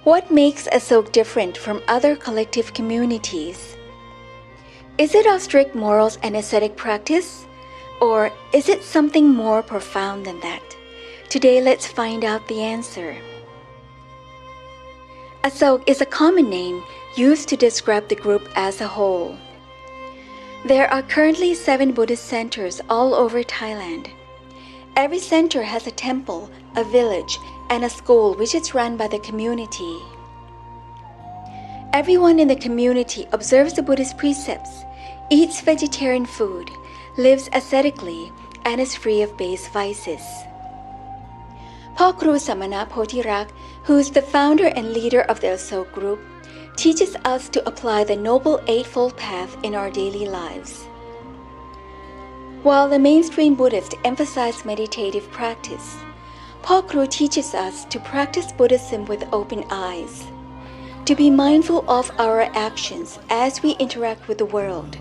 What makes Asoke different from other collective communities? Is it our strict morals and ascetic practice? Or is it something more profound than that? Today, let's find out the answer. Asoke is a common name used to describe the group as a whole. There are currently 7 Buddhist centers all over Thailand. Every center has a temple, a village, and a school which is run by the community. Everyone in the community observes the Buddhist precepts, eats vegetarian food, lives ascetically, and is free of base vices. พ่อครูสมณะโพธิรักษ์ who is the founder and leader of the Asoke group, teaches us to apply the Noble Eightfold Path in our daily lives. While the mainstream Buddhists emphasize meditative practice, พ่อครู teaches us to practice Buddhism with open eyes, to be mindful of our actions as we interact with the world,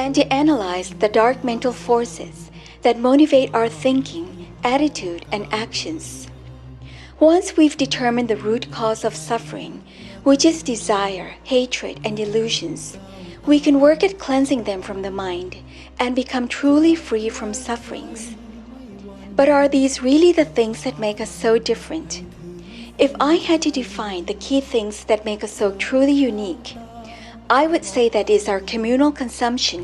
and to analyze the dark mental forces that motivate our thinking, attitude, and actions. Once we've determined the root cause of suffering, which is desire, hatred, and delusions, we can work at cleansing them from the mind and become truly free from sufferings. But are these really the things that make us so different? If I had to define the key things that make us so truly unique, I would say that is our communal consumption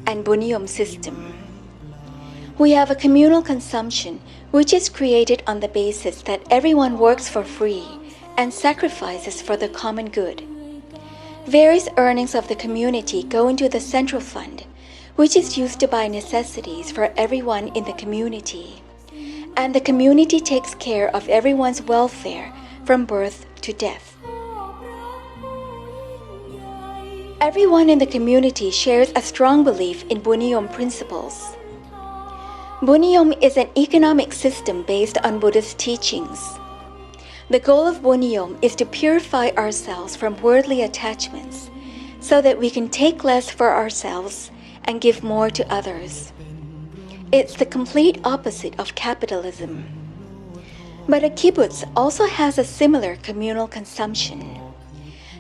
and bunyom system. We have a communal consumption which is created on the basis that everyone works for free and sacrifices for the common good. Various earnings of the community go into the central fund, which is used to buy necessities for everyone in the community. And the community takes care of everyone's welfare from birth to death. Everyone in the community shares a strong belief in bunyom principles. Bunyom is an economic system based on Buddhist teachings. The goal of bunyom is to purify ourselves from worldly attachments so that we can take less for ourselves and give more to others. It's the complete opposite of capitalism. But a kibbutz also has a similar communal consumption.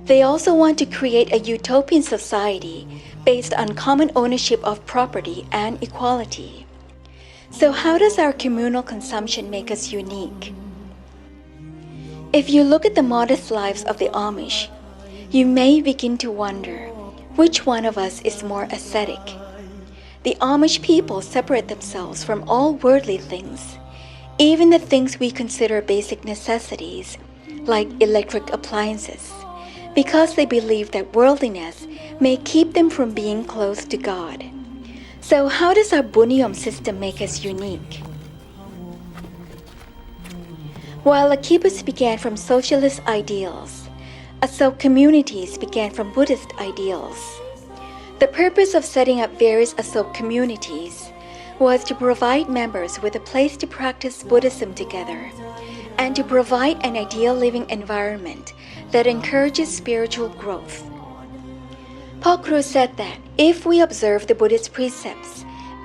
They also want to create a utopian society based on common ownership of property and equality. So how does our communal consumption make us unique? If you look at the modest lives of the Amish, you may begin to wonder which one of us is more ascetic. The Amish people separate themselves from all worldly things, even the things we consider basic necessities, like electric appliances, because they believe that worldliness may keep them from being close to God. So how does our bunyom system make us unique? While the kibbutz began from socialist ideals, Asoke communities began from Buddhist ideals. The purpose of setting up various Asoke communities was to provide members with a place to practice Buddhism together and to provide an ideal living environment that encourages spiritual growth. พ่อครู said that if we observe the Buddhist precepts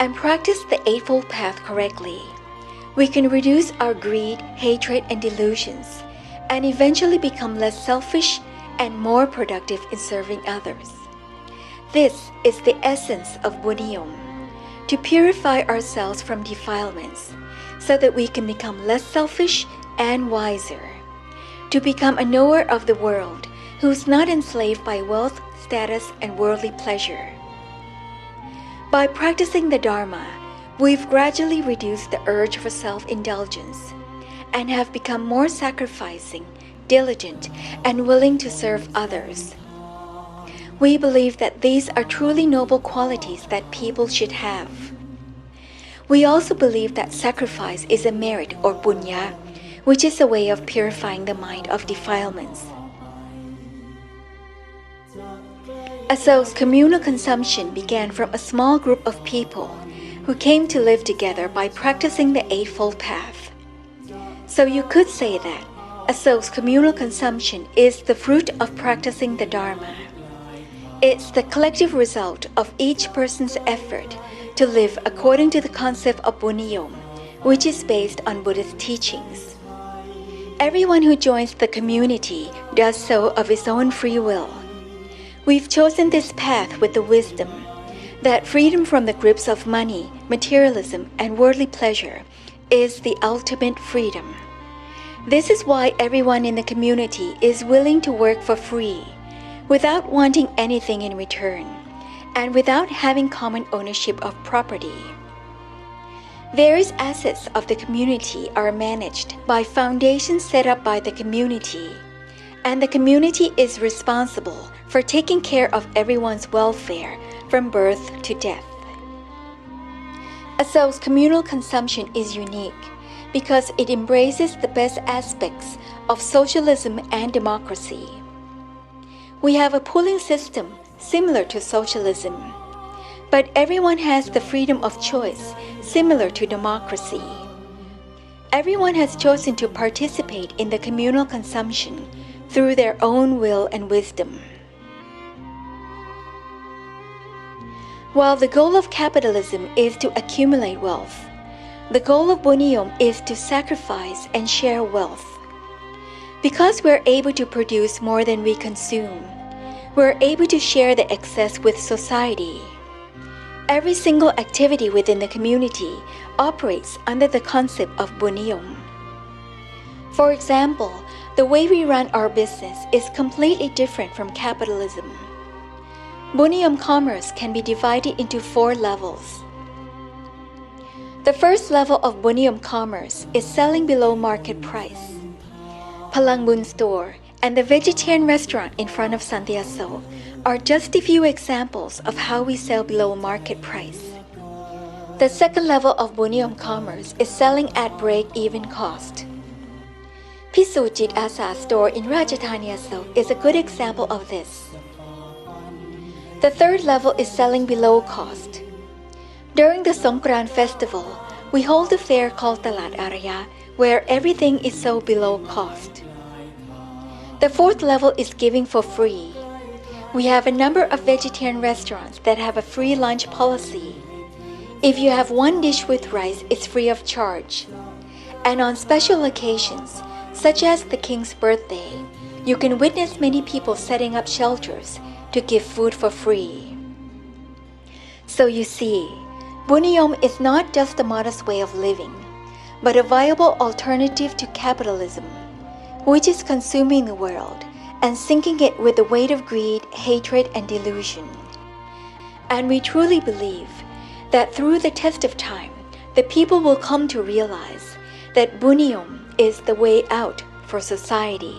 and practice the Eightfold Path correctly, we can reduce our greed, hatred, and delusions, and eventually become less selfish and more productive in serving others. This is the essence of bunyom, to purify ourselves from defilements so that we can become less selfish and wiser, to become a knower of the world who is not enslaved by wealth, status, and worldly pleasure. By practicing the Dharma, we've gradually reduced the urge for self-indulgence and have become more sacrificing, diligent, and willing to serve others. We believe that these are truly noble qualities that people should have. We also believe that sacrifice is a merit or punya, which is a way of purifying the mind of defilements. Asoke's communal consumption began from a small group of people who came to live together by practicing the Eightfold Path. So you could say that Asoke's communal consumption is the fruit of practicing the Dharma. It's the collective result of each person's effort to live according to the concept of bunyom, which is based on Buddhist teachings. Everyone who joins the community does so of his own free will. We've chosen this path with the wisdom that freedom from the grips of money, materialism, and worldly pleasure is the ultimate freedom. This is why everyone in the community is willing to work for free, without wanting anything in return, and without having common ownership of property. Various assets of the community are managed by foundations set up by the community, and the community is responsible for taking care of everyone's welfare from birth to death. Asoke's communal consumption is unique because it embraces the best aspects of socialism and democracy. We have a pooling system similar to socialism, but everyone has the freedom of choice similar to democracy. Everyone has chosen to participate in the communal consumption through their own will and wisdom. While the goal of capitalism is to accumulate wealth, the goal of Bunyom is to sacrifice and share wealth. Because we're able to produce more than we consume, we're able to share the excess with society. Every single activity within the community operates under the concept of Bunyom. For example, the way we run our business is completely different from capitalism. Bunyom commerce can be divided into 4 levels. The first level of Bunyom commerce is selling below market price. Palangbun store and the vegetarian restaurant in front of Santi Asoke are just a few examples of how we sell below market price. The second level of Bunyom commerce is selling at break-even cost. Pisujit Asa store in Rajadhani Asoke is a good example of this. The third level is selling below cost. During the Songkran festival, we hold a fair called Talat Araya, where everything is sold below cost. The fourth level is giving for free. We have a number of vegetarian restaurants that have a free lunch policy. If you have 1 dish with rice, it's free of charge. And on special occasions, such as the king's birthday, you can witness many people setting up shelters to give food for free. So you see, Bunyom is not just a modest way of living, but a viable alternative to capitalism, which is consuming the world and sinking it with the weight of greed, hatred, and delusion. And we truly believe that through the test of time, the people will come to realize that Bunyom is the way out for society.